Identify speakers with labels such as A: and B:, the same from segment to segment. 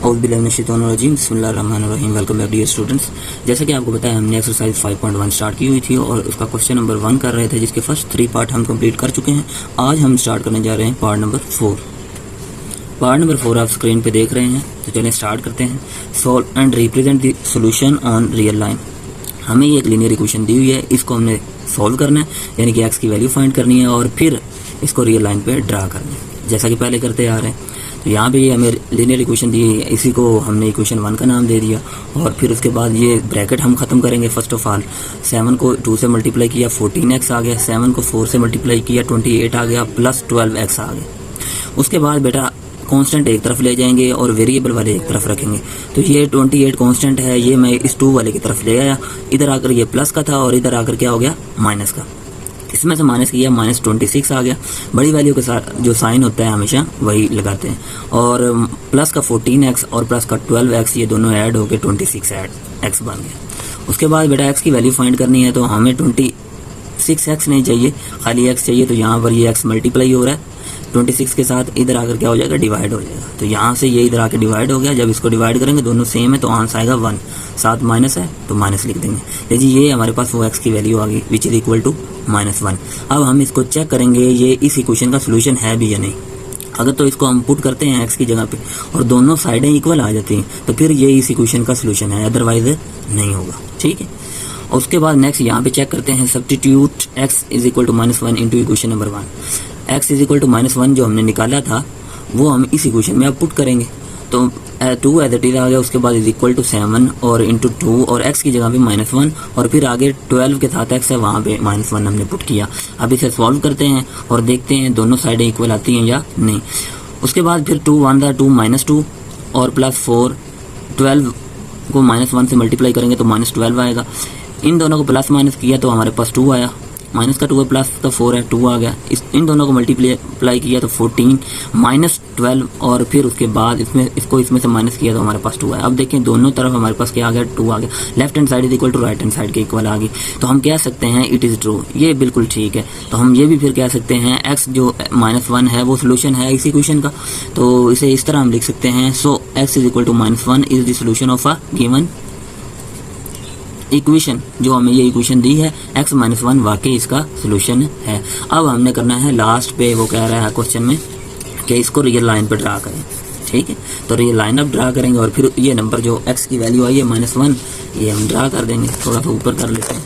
A: औज़ुबिल्लाहिमिनश्शैतानिर्रजीम बिस्मिल्लाहिर्रहमानिर्रहीम। Welcome back dear students. जैसा कि आपको पता है हमने एक्सरसाइज 5.1 स्टार्ट की हुई थी और उसका क्वेश्चन नंबर 1 कर रहे थे, जिसके फर्स्ट 3 पार्ट हम कंप्लीट कर चुके हैं। आज हम स्टार्ट करने जा रहे हैं पार्ट नंबर 4। पार्ट नंबर 4 आप स्क्रीन पे देख रहे हैं, तो चलिए स्टार्ट करते हैं। Solve and represent the solution on real line. हमें ये एक लीनियर इक्वेशन दी हुई है, इसको हमने सॉल्व करना है, यानी कि एक्स की वैल्यू फाइंड करनी है और फिर इसको रियल लाइन पे ड्रा करना है, जैसा कि पहले करते आ रहे हैं। तो यहाँ पे ये हमें लीनियर इक्वेशन दी है, इसी को हमने इक्वेशन 1 का नाम दे दिया। और फिर उसके बाद ये ब्रैकेट हम खत्म करेंगे। फर्स्ट ऑफ ऑल 7 को 2 से मल्टीप्लाई किया 14x आ गया, 7 को 4 से मल्टीप्लाई किया 28 आ गया, प्लस 12x आ गया। उसके बाद बेटा कांस्टेंट एक तरफ ले जाएंगे और वेरिएबल वाले एक तरफ रखेंगे। तो ये 28 कांस्टेंट है, ये मैं इस 2 वाले की तरफ ले आया। इधर आकर ये प्लस का था और इधर आकर क्या हो गया माइनस का। इसमें से माइनस किया, माइनस 26 आ गया। बड़ी वैल्यू के साथ जो साइन होता है हमेशा वही लगाते हैं। और प्लस का 14x और प्लस का 12x, ये दोनों ऐड होकर 26 x बन गया। उसके बाद बेटा x की वैल्यू फाइंड करनी है, तो हमें 26x नहीं चाहिए, खाली x चाहिए। तो यहाँ पर ये x मल्टीप्लाई हो रहा है 26 के साथ, इधर आकर क्या हो जाएगा डिवाइड हो जाएगा। तो यहाँ से ये इधर आकर डिवाइड हो गया। जब इसको डिवाइड करेंगे दोनों सेम है तो आंसर आएगा 1। 7 माइनस है तो माइनस लिख देंगे। देखिए ये हमारे पास वो x की वैल्यू आ गई विच इज इक्वल टू -1। अब हम इसको चेक करेंगे ये इस इक्वेशन का सोल्यूशन है भी या नहीं। अगर तो इसको हम पुट करते हैं x की जगह पे और दोनों साइडें इक्वल आ जाती हैं तो फिर ये इस इक्वेशन का सोल्यूशन है, अदरवाइज नहीं होगा। ठीक है। और उसके बाद नेक्स्ट यहाँ पे चेक करते हैं, substitute x is equal to -1 into equation number 1। x is equal to -1 जो हमने निकाला था वो हम इस इक्वेशन में अब पुट करेंगे। तो 2 एज इट इज आ गया। उसके बाद इज इक्वल टू 7 और इंटू 2 और x की जगह पे -1 और फिर आगे 12 के साथ x है, वहाँ पे -1 हमने पुट किया। अब इसे सॉल्व करते हैं और देखते हैं दोनों साइडें इक्वल आती हैं या नहीं। उसके बाद फिर 2 1 2 -2 और प्लस 4, 12 को -1 से मल्टीप्लाई करेंगे तो -12 आएगा। इन दोनों को प्लस माइनस किया तो हमारे पास 2 आया, माइनस का 2 है प्लस का 4 है 2 आ गया। इन दोनों को मल्टीप्लाई किया तो 14 -12 और फिर उसके बाद इसमें से माइनस किया तो हमारे पास 2 आया। अब देखें दोनों तरफ हमारे पास क्या आ गया 2 आ गया। Left hand side is equal to right hand side के इक्वल आ गई। तो हम कह सकते हैं इट इज़ ट्रू, ये बिल्कुल ठीक है। तो हम ये भी फिर कह सकते हैं x जो -1 है वो सोल्यूशन है इस इक्वेशन का। तो इसे इस तरह हम लिख सकते हैं, so x is equal to -1 is the solution of a given equation. जो हमें ये इक्वेशन दी है x -1 वाकई इसका सोल्यूशन है। अब हमने करना है लास्ट पे, वो कह रहा है क्वेश्चन में कि इसको रियल लाइन पे ड्रा करें। ठीक है। तो रियल लाइन अब ड्रा करेंगे और फिर ये नंबर जो x की वैल्यू आई है -1 ये हम ड्रा कर देंगे। थोड़ा सा ऊपर कर लेते हैं।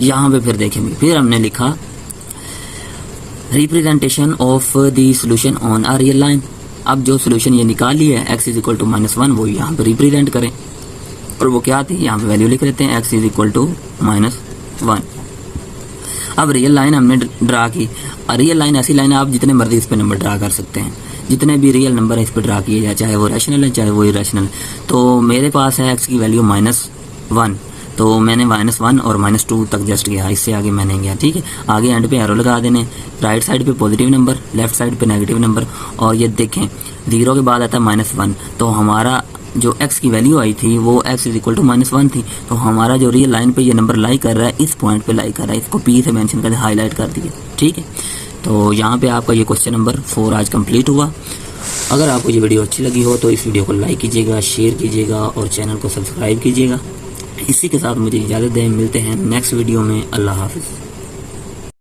A: यहाँ पे फिर देखेंगे, फिर हमने लिखा representation of the solution on a real line. अब जो सोल्यूशन ये निकाल लिया है x इज इक्वल टू -1 वो यहाँ पे रिप्रेजेंट करें। और वो क्या थी, यहाँ पे वैल्यू लिख लेते हैं x इज इक्वल टू -1। अब रियल लाइन हमने ड्रा की। रियल लाइन ऐसी लाइन है आप जितने मर्जी इस पे नंबर ड्रा कर सकते हैं, जितने भी रियल नंबर है इस पे ड्रा किए जाए, चाहे वो रैशनल है चाहे वो इरेशनल। तो मेरे पास है x की वैल्यू -1, तो मैंने -1 और -2 तक जस्ट गया, इससे आगे मैं नहीं गया। ठीक है। आगे एंड पे एरो लगा देने, राइट साइड पे पॉजिटिव नंबर, लेफ्ट साइड पे नेगेटिव नंबर। और ये देखें 0 के बाद आता है -1, तो हमारा जो x की वैल्यू आई थी वो x इज इक्वल टू -1 थी। तो हमारा जो रियल लाइन पे ये नंबर लाई कर रहा है इस पॉइंट पे लाई कर रहा है, इसको P से मेंशन करके हाईलाइट कर दिया। ठीक है। तो यहाँ पे आपका ये क्वेश्चन नंबर 4 आज कंप्लीट हुआ। अगर आपको ये वीडियो अच्छी लगी हो तो इस वीडियो को लाइक कीजिएगा, शेयर कीजिएगा और चैनल को सब्सक्राइब कीजिएगा। इसी के साथ मुझे इजाज़त दें, मिलते हैं नेक्स्ट वीडियो में। अल्लाह हाफिज़।